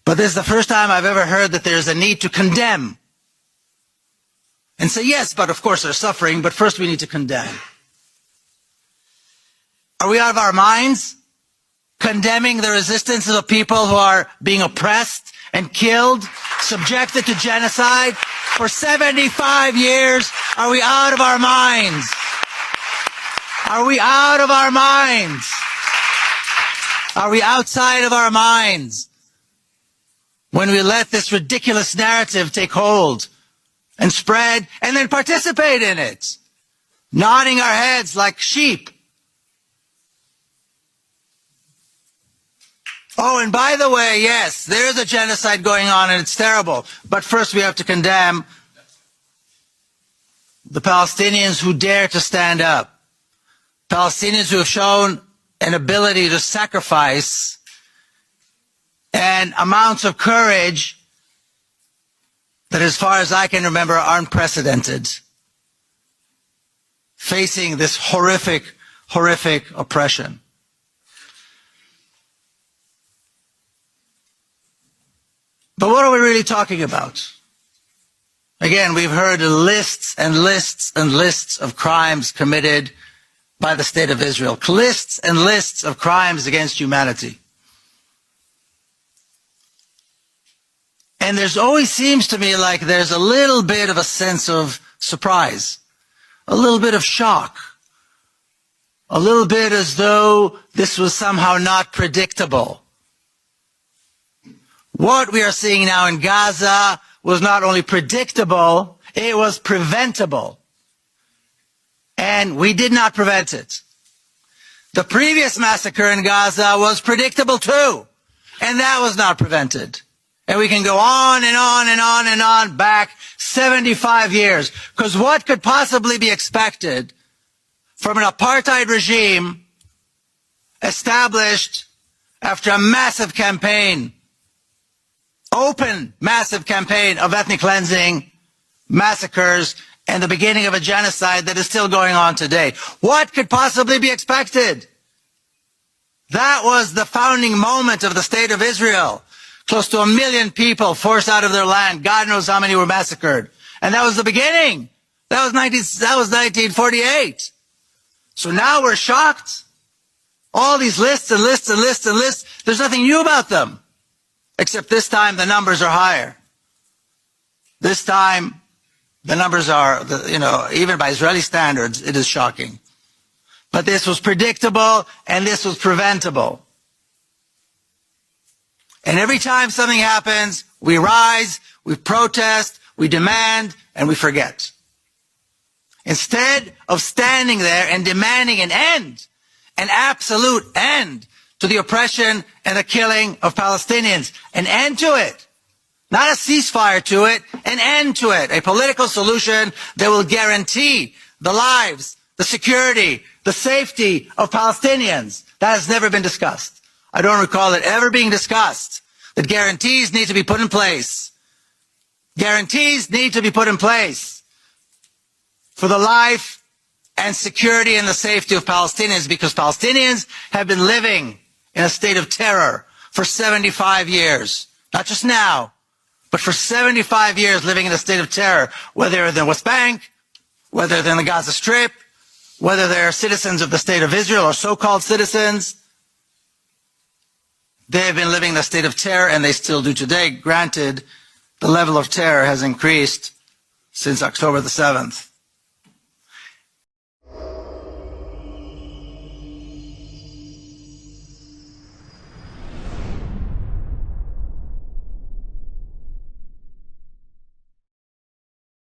But this is the first time I've ever heard that there's a need to condemn. And say, yes, but of course there's suffering, but first we need to condemn. Are we out of our minds? Condemning the resistance of people who are being oppressed and killed, subjected to genocide for 75 years? Are we out of our minds? Are we out of our minds? Are we outside of our minds when we let this ridiculous narrative take hold and spread and then participate in it, nodding our heads like sheep? Oh, and by the way, yes, there is a genocide going on and it's terrible. But first we have to condemn the Palestinians who dare to stand up. Palestinians who have shown an ability to sacrifice and amounts of courage that, as far as I can remember, are unprecedented, facing this horrific, horrific oppression. But what are we really talking about? Again, we've heard lists and lists and lists of crimes committed by the State of Israel. Lists and lists of crimes against humanity. And there's always seems to me like there's a little bit of a sense of surprise, a little bit of shock, a little bit as though this was somehow not predictable. What we are seeing now in Gaza was not only predictable, it was preventable. And we did not prevent it. The previous massacre in Gaza was predictable too, and that was not prevented. And we can go on and on and on and on back 75 years. Because what could possibly be expected from an apartheid regime established after a massive campaign, open massive campaign of ethnic cleansing, massacres, and the beginning of a genocide that is still going on today? What could possibly be expected? That was the founding moment of the State of Israel. Close to 1 million people forced out of their land. God knows how many were massacred. And that was the beginning. That was 1948. So now we're shocked. All these lists and lists and lists and lists, there's nothing new about them. Except this time the numbers are higher. This time the numbers are, even by Israeli standards, it is shocking. But this was predictable and this was preventable. And every time something happens, we rise, we protest, we demand, and we forget. Instead of standing there and demanding an end, an absolute end to the oppression and the killing of Palestinians, an end to it. Not a ceasefire to it, an end to it. A political solution that will guarantee the lives, the security, the safety of Palestinians. That has never been discussed. I don't recall it ever being discussed. That guarantees need to be put in place. Guarantees need to be put in place for the life and security and the safety of Palestinians, because Palestinians have been living in a state of terror for 75 years. Not just now, but for 75 years living in a state of terror, whether they're in the West Bank, whether they're in the Gaza Strip, whether they're citizens of the State of Israel or so-called citizens. They have been living in a state of terror, and they still do today. Granted, the level of terror has increased since October the 7th.